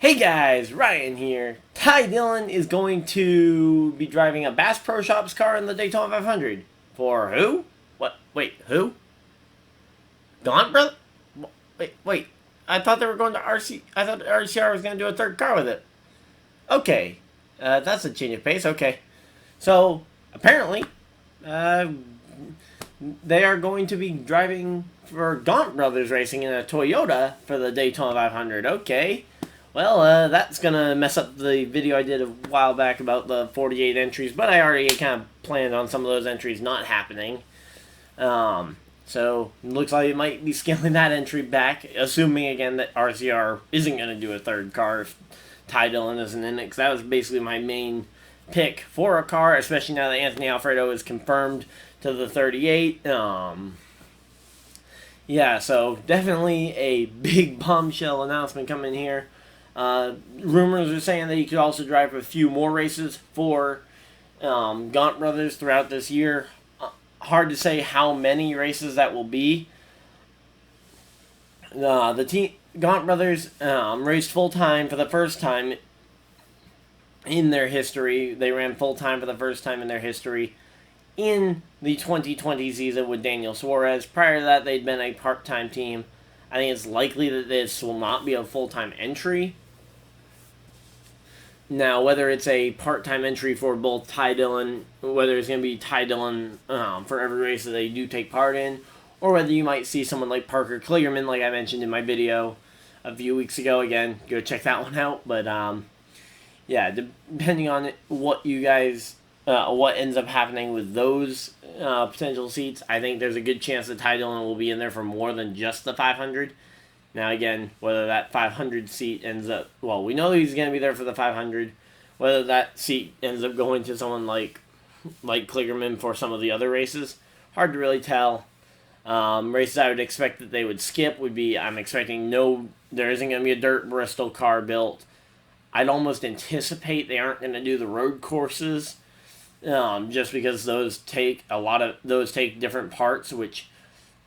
Hey guys, Ryan here. Dillon is going to be driving a Bass Pro Shops car in the Daytona 500. For who? What? Wait, who? Gaunt Brothers? Wait. I thought they were going to RC. I thought RCR was going to do a third car with it. Okay, that's a change of pace. Okay, so apparently, uh, they are going to be driving for Gaunt Brothers Racing in a Toyota for the Daytona 500. Okay. Well, that's going to mess up the video I did a while back about the 48 entries, but I already kind of planned on some of those entries not happening. So, it looks like it might be scaling that entry back, assuming, again, that RCR isn't going to do a third car if Dillon isn't in it, because that was basically my main pick for a car, especially now that Anthony Alfredo is confirmed to the 38. Yeah, so definitely a big bombshell announcement coming here. Rumors are saying that he could also drive a few more races for Gaunt Brothers throughout this year. Hard to say how many races that will be. The team Gaunt Brothers raced full time for the first time in their history. They ran full time for the first time in their history in the 2020 season with Daniel Suarez. Prior to that, they'd been a part-time team. I think it's likely that this will not be a full-time entry. Now, whether it's a part-time entry for both Dillon, whether it's going to be Dillon for every race that they do take part in, or whether you might see someone like Parker Kligerman, like I mentioned in my video a few weeks ago. Again, go check that one out. But, yeah, depending on what you guys, what ends up happening with those potential seats, I think there's a good chance that Dillon will be in there for more than just the 500. Now, again, whether that 500 seat ends up... Well, we know he's going to be there for the 500. Whether that seat ends up going to someone like Kligerman for some of the other races, hard to really tell. Races I would expect that they would skip would be... I'm expecting there isn't going to be a dirt Bristol car built. I'd almost anticipate they aren't going to do the road courses, just because those take different parts, which...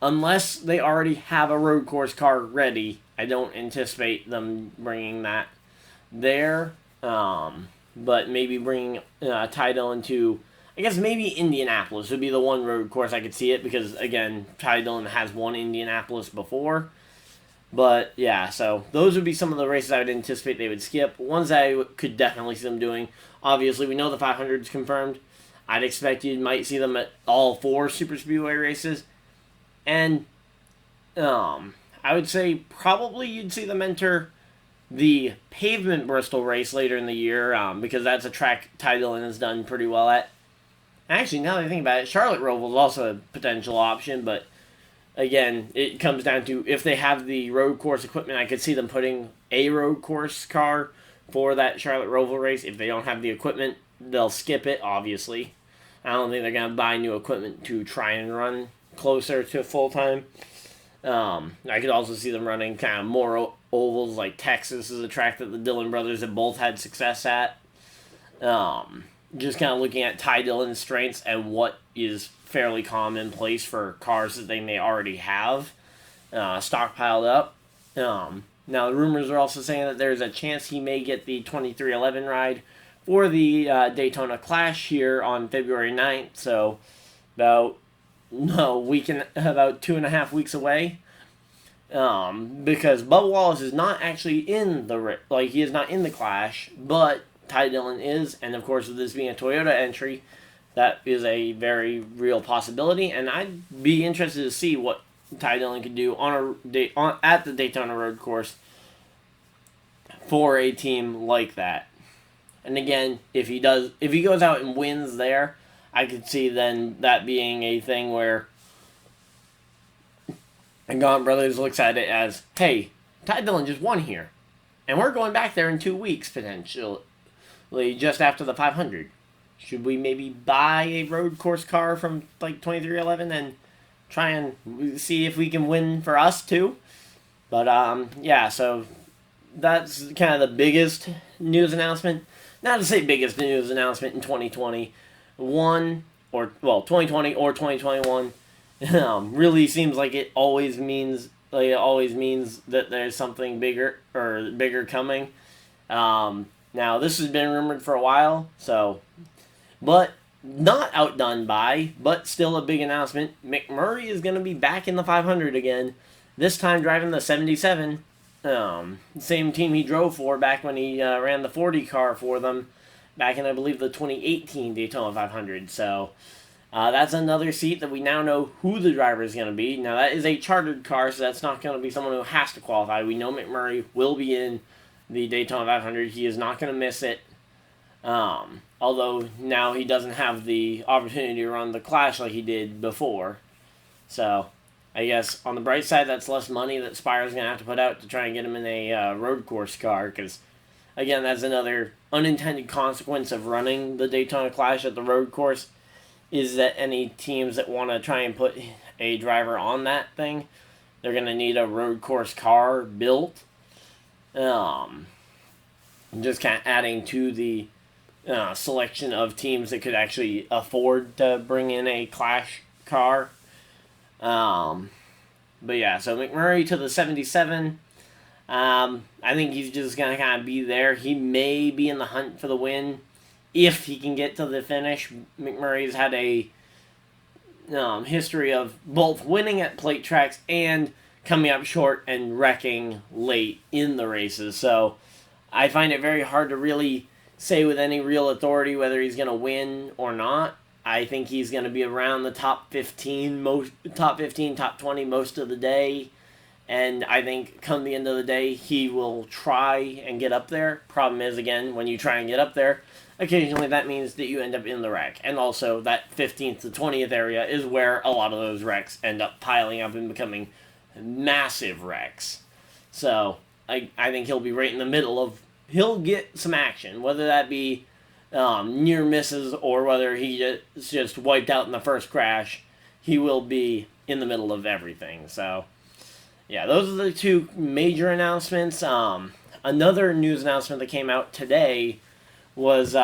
Unless they already have a road course car ready, I don't anticipate them bringing that there. But maybe bringing Dillon to, I guess maybe Indianapolis would be the one road course I could see it, because, again, Dillon has won Indianapolis before. But, yeah, so those would be some of the races I would anticipate they would skip. Ones that I could definitely see them doing. Obviously, we know the 500 is confirmed. I'd expect you might see them at all 4 Super Speedway races. And I would say probably you'd see them enter the pavement Bristol race later in the year, because that's a track Dillon has done pretty well at. Actually, now that I think about it, Charlotte Roval is also a potential option, but again, it comes down to if they have the road course equipment, I could see them putting a road course car for that Charlotte Roval race. If they don't have the equipment, they'll skip it, obviously. I don't think they're going to buy new equipment to try and run closer to full-time. I could also see them running kind of more ovals, like Texas is a track that the Dillon brothers have both had success at. Just kind of looking at Dillon's strengths and what is fairly commonplace for cars that they may already have stockpiled up. Now, the rumors are also saying that there's a chance he may get the 2311 ride for the Daytona Clash here on February 9th, so about 2.5 weeks away. Because Bubba Wallace is not actually he is not in the Clash, but Dillon is, and of course with this being a Toyota entry, that is a very real possibility, and I'd be interested to see what Dillon could do at the Daytona road course for a team like that. And again, if he goes out and wins there, I could see then that being a thing where Gaunt Brothers looks at it as, hey, Dillon just won here, and we're going back there in 2 weeks, potentially, just after the 500. Should we maybe buy a road course car from, 2311 and try and see if we can win for us, too? But, yeah, so that's kind of the biggest news announcement. Not to say biggest news announcement in 2020. 2020 or 2021 really seems like it always means that there's something bigger coming. Now, this has been rumored for a while, so, but not outdone by, but still a big announcement. McMurray is going to be back in the 500 again, this time driving the 77. Same team he drove for back when he ran the 40 car for them back in, I believe, the 2018 Daytona 500. So that's another seat that we now know who the driver is going to be. Now, that is a chartered car, so that's not going to be someone who has to qualify. We know McMurray will be in the Daytona 500. He is not going to miss it. Although now he doesn't have the opportunity to run the Clash like he did before. So, I guess on the bright side, that's less money that Spire's going to have to put out to try and get him in a road course car. Because, again, that's another unintended consequence of running the Daytona Clash at the road course, is that any teams that want to try and put a driver on that thing, they're going to need a road course car built. Just kind of adding to the selection of teams that could actually afford to bring in a Clash car. But yeah, so McMurray to the 77. I think he's just going to kind of be there. He may be in the hunt for the win if he can get to the finish. McMurray's had a history of both winning at plate tracks and coming up short and wrecking late in the races. So I find it very hard to really say with any real authority whether he's going to win or not. I think he's going to be around the top 15, top 20 most of the day. And I think come the end of the day, he will try and get up there. Problem is, again, when you try and get up there, occasionally that means that you end up in the wreck. And also that 15th to 20th area is where a lot of those wrecks end up piling up and becoming massive wrecks. So I think he'll be right in the middle of, he'll get some action, whether that be near misses or whether he just wiped out in the first crash. He will be in the middle of everything. So yeah, those are the two major announcements. Another news announcement that came out today was,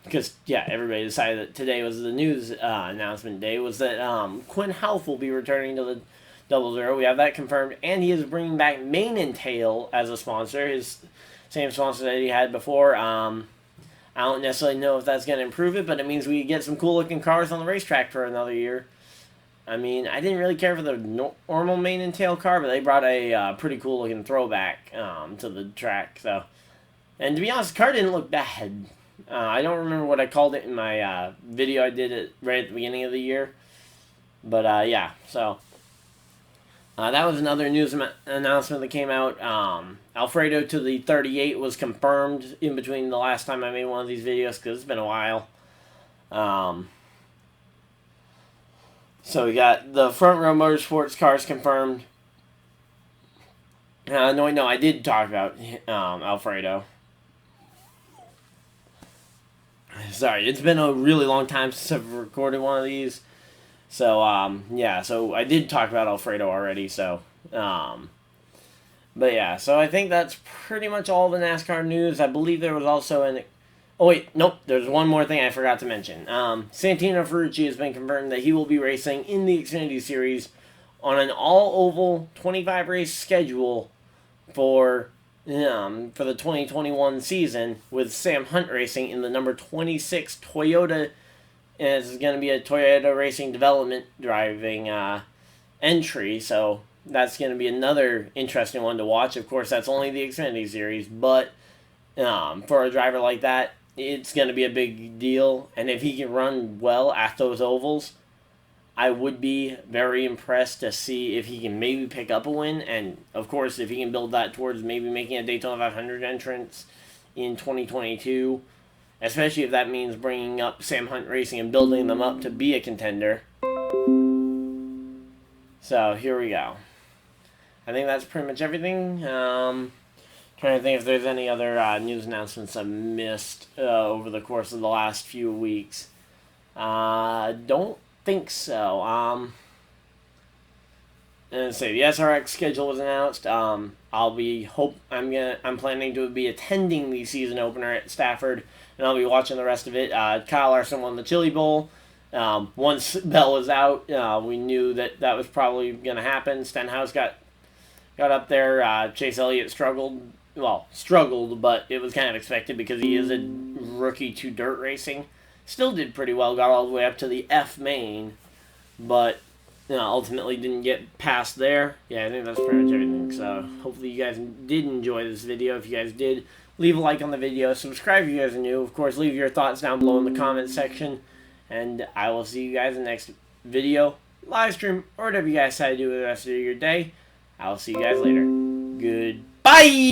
because, yeah, everybody decided that today was the news announcement day, was that Quinn Houff will be returning to the 00. We have that confirmed, and he is bringing back Mane and Tail as a sponsor, his same sponsor that he had before. I don't necessarily know if that's going to improve it, but it means we get some cool-looking cars on the racetrack for another year. I mean, I didn't really care for the normal Mane and Tail car, but they brought a pretty cool-looking throwback to the track. So, and to be honest, the car didn't look bad. I don't remember what I called it in my video I did it right at the beginning of the year. But, yeah, so that was another news announcement that came out. Alfredo to the 38 was confirmed in between the last time I made one of these videos, because it's been a while. So we got the Front Row Motorsports cars confirmed. No, I did talk about Alfredo. Sorry, it's been a really long time since I've recorded one of these. So, yeah, so I did talk about Alfredo already, so, but yeah, so I think that's pretty much all the NASCAR news. I believe there was also oh wait, nope, there's one more thing I forgot to mention. Santino Ferrucci has been confirmed that he will be racing in the Xfinity Series on an all-oval 25-race schedule for the 2021 season, with Sam Hunt racing in the number 26 Toyota. And it's going to be a Toyota Racing Development driving entry, so that's going to be another interesting one to watch. Of course, that's only the Xfinity Series, but for a driver like that, it's going to be a big deal. And if he can run well at those ovals, I would be very impressed to see if he can maybe pick up a win. And, of course, if he can build that towards maybe making a Daytona 500 entrance in 2022, especially if that means bringing up Sam Hunt Racing and building them up to be a contender. So, here we go. I think that's pretty much everything. Trying to think if there's any other news announcements I missed over the course of the last few weeks. Don't think so. And so the SRX schedule was announced. I'm planning to be attending the season opener at Stafford, and I'll be watching the rest of it. Kyle Larson won the Chili Bowl. Once Bell was out, we knew that was probably going to happen. Stenhouse got up there. Chase Elliott struggled well, struggled, but it was kind of expected because he is a rookie to dirt racing. Still did pretty well, got all the way up to the F main, but ultimately didn't get past there. Yeah, I think that's pretty much everything. So hopefully you guys did enjoy this video. If you guys did, leave a like on the video. Subscribe if you guys are new. Of course, leave your thoughts down below in the comment section. And I will see you guys in the next video, live stream, or whatever you guys decide to do with the rest of your day. I will see you guys later. Goodbye!